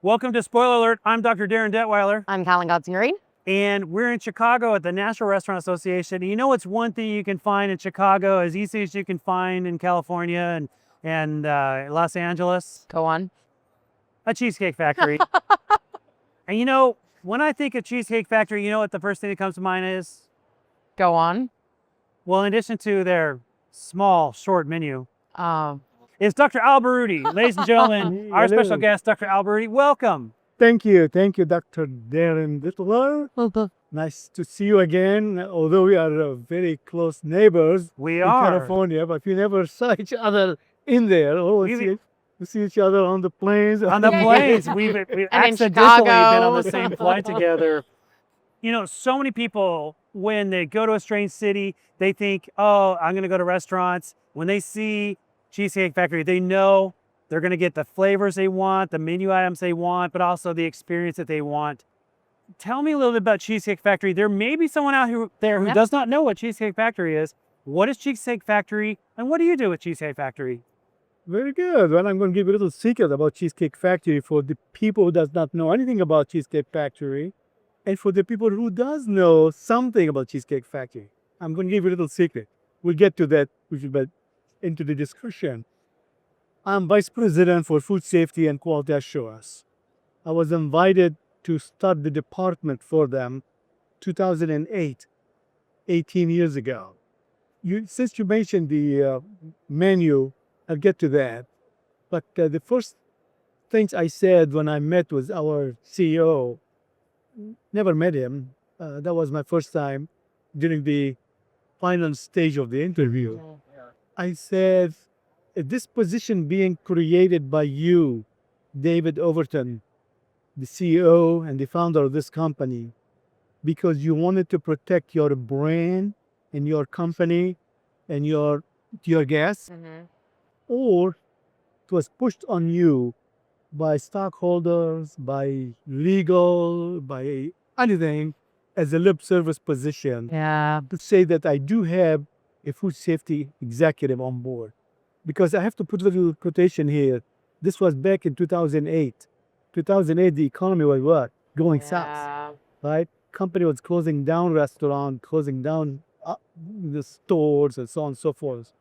Welcome to Spoiler Alert. I'm Dr. Darin Detwiler. I'm Callin Godson-Green. And we're in Chicago at the National Restaurant Association. And you know what's one thing you can find in Chicago as easy as you can find in California and Los Angeles? Go on. A Cheesecake Factory. And you know, when I think of Cheesecake Factory, you know what the first thing that comes to mind is? Go on. Well, in addition to their small, short menu, Um, is Dr. Baroudi. Ladies and gentlemen, our Hello. special guest, Dr. Baroudi. Welcome. Thank you, Dr. Darin Detwiler. Nice to see you again. Although we are very close neighbors We in are. California, but we never saw each other in there. Always we see each other on the planes. On the Yeah, yeah. planes. We've in accidentally been Chicago. on the same flight together. You know, so many people, when they go to a strange city, they think, oh, I'm going to go to restaurants. When they see Cheesecake Factory, they know they're going to get the flavors they want, the menu items they want, but also the experience that they want. Tell me a little bit about Cheesecake Factory. There may be someone out there who Yep. does not know what Cheesecake Factory is. What is Cheesecake Factory, and what do you do with Cheesecake Factory? Very good. Well, I'm going to give you a little secret about Cheesecake Factory for the people who does not know anything about Cheesecake Factory, and for the people who does know something about Cheesecake Factory. I'm going to give you a little secret. We'll get to that into the discussion. I'm Vice President for Food Safety and Quality Assurance. I was invited to start the department for them 2008, 18 years ago. Since you mentioned the menu, I'll get to that. But the first things I said when I met with our CEO, never met him. That was my first time during the final stage of the interview. I said, this position being created by you, David Overton, the CEO and the founder of this company, because you wanted to protect your brand and your company and your guests, or it was pushed on you by stockholders, by legal, by anything, as a lip service position Yeah. to say that I do have a food safety executive on board. Because I have to put a little quotation here. This was back in 2008. 2008, the economy was what? Going south, right? Company was closing down restaurants, closing down the stores, and so on and so forth.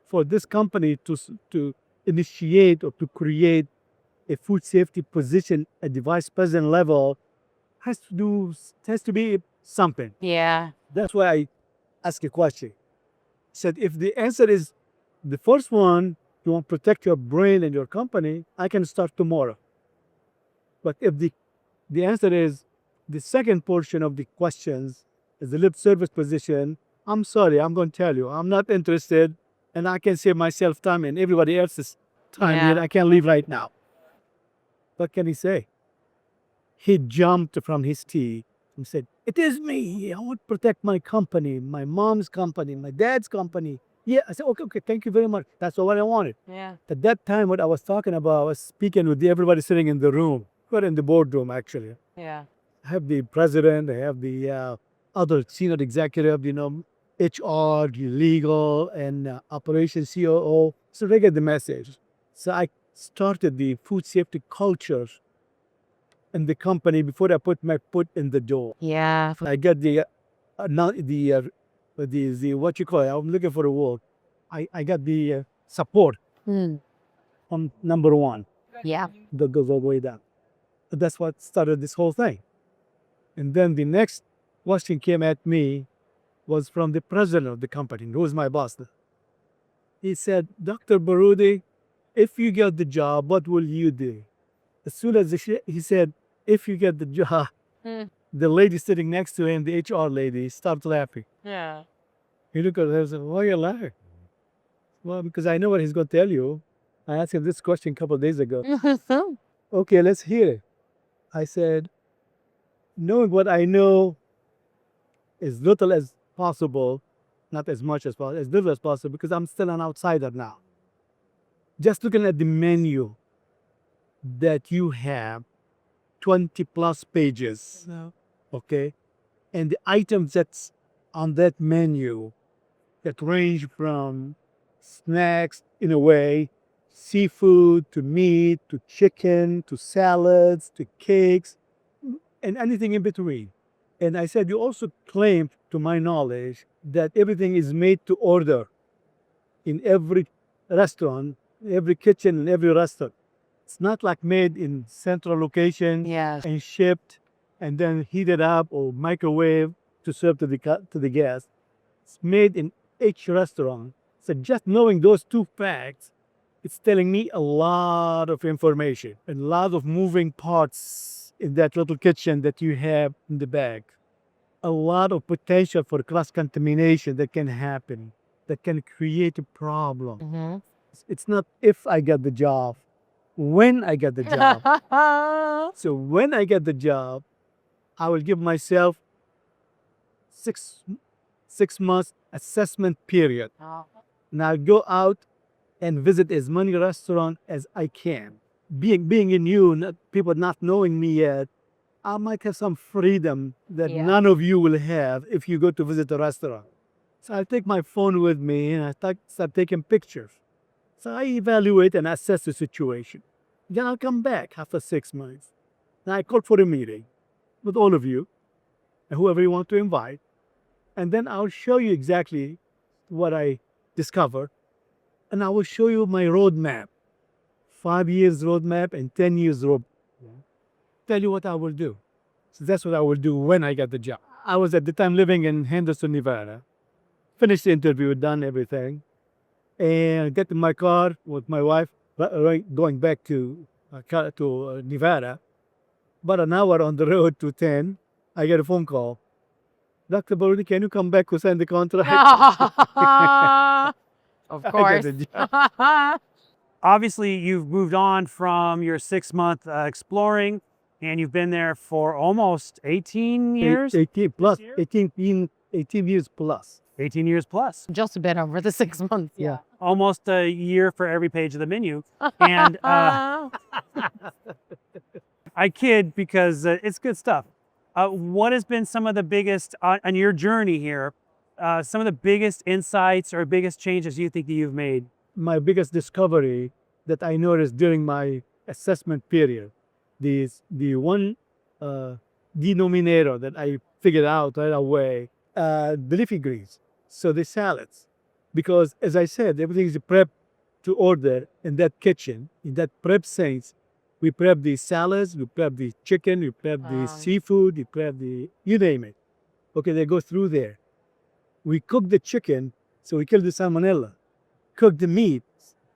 For this company to initiate or to create a food safety position at the vice president level has to be something. Yeah. That's why I asked a question. Said if the answer is the first one, you want to protect your brain and your company, I can start tomorrow. But if the answer is the second portion of the questions is the lip service position, I'm sorry, I'm going to tell you, I'm not interested, and I can save myself time and everybody else's time Yeah. here. I can't leave right now. What can he say? He jumped from his seat and said, it is me. I want to protect my company, my mom's company, my dad's company. Yeah, I said, okay, thank you very much. That's what I wanted. Yeah. At that time, what I was talking about, I was speaking with everybody sitting in the room. We're in the boardroom, actually. Yeah. I have the president, I have the other senior executive, HR, legal, and operations COO. So they get the message. So I started the food safety culture in the company before I put my foot in the door. Yeah. I got the what you call it. I'm looking for a word. I got the support from number one. Yeah. That goes all the way down. That's what started this whole thing. And then the next question came at me was from the president of the company, who was my boss. He said, Dr. Baroudi, if you get the job, what will you do? As soon as he said, if you get the job, the lady sitting next to him, the HR lady, started laughing. Yeah. He looked at her and said, why are you laughing? Well, because I know what he's going to tell you. I asked him this question a couple of days ago. Okay, let's hear it. I said, knowing what I know as little as possible, not as much as possible, as little as possible, because I'm still an outsider now. Just looking at the menu that you have, 20 plus pages, okay? And the items that's on that menu that range from snacks, in a way, seafood, to meat, to chicken, to salads, to cakes, and anything in between. And I said, you also claim, to my knowledge, that everything is made to order in every restaurant, every kitchen, in every restaurant. It's not like made in central location Yes. and shipped and then heated up or microwave to serve to the guest. It's made in each restaurant. So just knowing those two facts, it's telling me a lot of information and a lot of moving parts in that little kitchen that you have in the bag. A lot of potential for cross-contamination that can happen, that can create a problem. Mhm. It's not if I get the job, when I get the job. So when I get the job, I will give myself six months assessment period. Oh. And I'll go out and visit as many restaurants as I can. Being in you, people not knowing me yet, I might have some freedom that Yeah. none of you will have if you go to visit a restaurant. So I take my phone with me and I start taking pictures. So I evaluate and assess the situation. Then I'll come back after 6 months. And I call for a meeting with all of you and whoever you want to invite. And then I'll show you exactly what I discovered. And I will show you my roadmap, 5 years roadmap and 10 years roadmap. Tell you what I will do. So that's what I will do when I get the job. I was at the time living in Henderson, Nevada. Finished the interview, done everything. And get in my car with my wife, going back to Nevada. About an hour on the road to 10, I get a phone call. Dr. Baroudi, can you come back to sign the contract? Of I course. get the job. Obviously, you've moved on from your 6-month exploring, and you've been there for almost 18 years. 18 plus, year? 18 years plus. 18 years plus. Just a bit over the 6 months. Yeah. Almost a year for every page of the menu. And I kid because it's good stuff. What has been some of the biggest, on your journey here, some of the biggest insights or biggest changes you think that you've made? My biggest discovery that I noticed during my assessment period, the one denominator that I figured out right away, the leafy greens. So the salads, because as I said, everything is prepped to order in that kitchen, in that prep sense. We prep the salads, we prep the chicken, we prep the seafood, we prep the, you name it. Okay, they go through there. We cook the chicken, so we kill the salmonella. Cook the meat,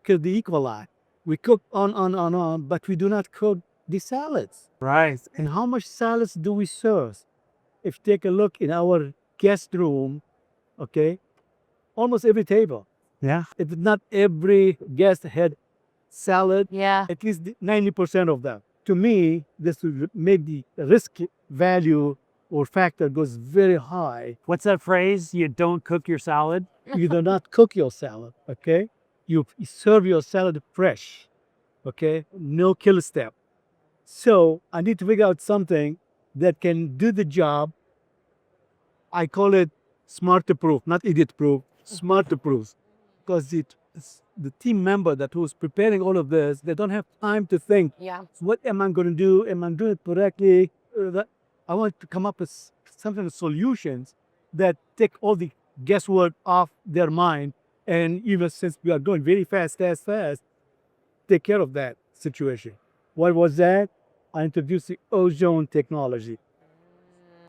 kill the E. coli. We cook on, but we do not cook the salads. Right. And how much salads do we serve? If you take a look in our guest room, okay, almost every table, Yeah. if not every guest had salad, Yeah. at least 90% of them. To me, this would make the risk value or factor goes very high. What's that phrase? You don't cook your salad? You do not cook your salad, okay? You serve your salad fresh, okay? No kill step. So I need to figure out something that can do the job. I call it smart proof, not idiot proof, smart proof. Because the team member that who's preparing all of this, they don't have time to think, Yeah. what am I going to do? Am I doing it correctly? I want to come up with something, solutions that take all the guesswork off their mind. And even since we are going very fast, take care of that situation. What was that? I introduced the ozone technology.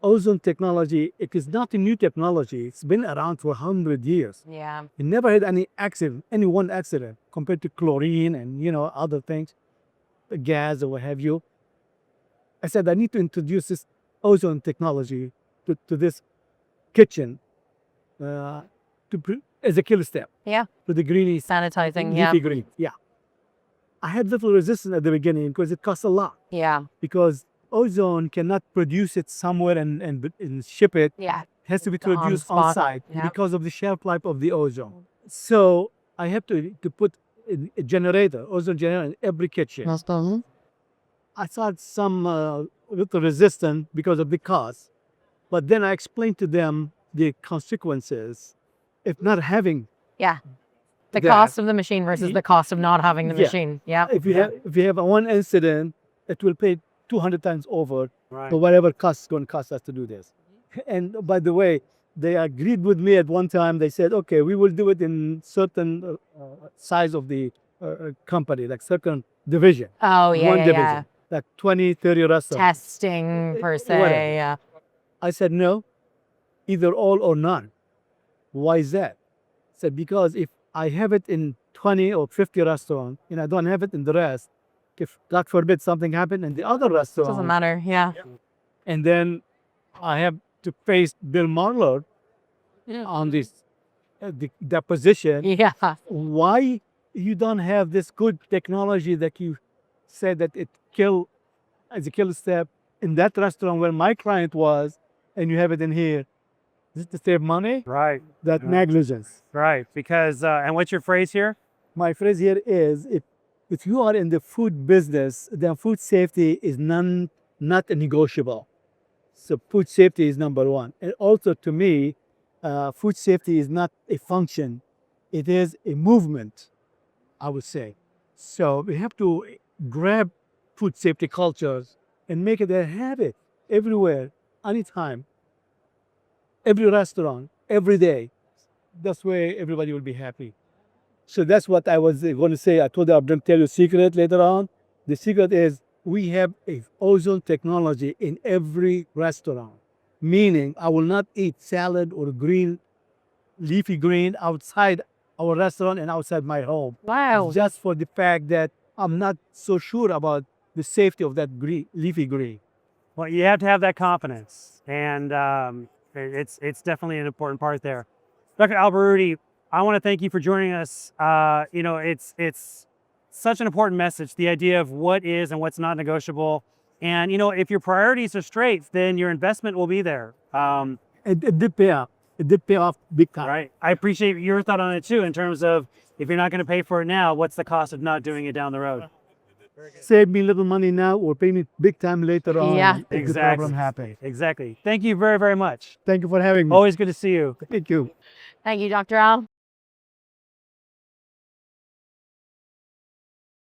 Ozone technology, it is not a new technology. It's been around for 100 years. Yeah. It never had any accident, any one accident compared to chlorine and, other things, the gas or what have you. I said, I need to introduce this ozone technology to this kitchen as a killer step. Yeah. To the greeny Sanitizing. Yeah. leafy green. Yeah. I had little resistance at the beginning because it costs a lot. Yeah. Because ozone cannot produce it somewhere and ship it. Yeah. It has to be On produced spot. on site Yeah. because of the shelf life of the ozone. So I have to put a generator, ozone generator in every kitchen. Awesome. I thought some little resistance because of the cost. But then I explained to them the consequences if not having Yeah. The that. cost of the machine versus the cost of not having the Yeah. machine. Yeah. If you have one incident, it will pay 200 times over Right. for whatever cost is going to cost us to do this. And by the way, they agreed with me at one time. They said, okay, we will do it in certain size of the company, like certain division. Oh, yeah, one yeah, division, yeah. like 20, 30 restaurants. Testing per se. Whatever. Yeah. I said, no, either all or none. Why is that? I said, because if I have it in 20 or 50 restaurants and I don't have it in the rest, if God forbid something happened in the other restaurant, Doesn't matter. Yeah. and then I have to face Bill Marler Yeah. on this that position, Yeah. why you don't have this good technology that you said that it kill as a kill step in that restaurant where my client was, and you have it in here? Is it to save money? Right. That Yeah. negligence. Right. Because and what's your phrase here? My phrase here is if you are in the food business, then food safety is not a negotiable. So food safety is number one. And also to me, food safety is not a function, it is a movement, I would say. So we have to grab food safety cultures and make it a habit everywhere, anytime, every restaurant, every day. That's way everybody will be happy. So that's what I was going to say. I told you I'm going to tell you a secret later on. The secret is we have a ozone technology in every restaurant, meaning I will not eat salad or leafy green outside our restaurant and outside my home. Wow. Just for the fact that I'm not so sure about the safety of that leafy green. Well, you have to have that confidence, and it's definitely an important part there. Dr. Baroudi, I want to thank you for joining us. You know, it's such an important message, the idea of what is and what's not negotiable. And, you know, if your priorities are straight, then your investment will be there. It did pay off. It did pay off big time. Right. I appreciate your thought on it too, in terms of if you're not going to pay for it now, what's the cost of not doing it down the road? Save me little money now or pay me big time later on. Yeah. if the Exactly. problem happens. Exactly. Thank you very, very much. Thank you for having me. Always good to see you. Thank you. Thank you, Dr. Al.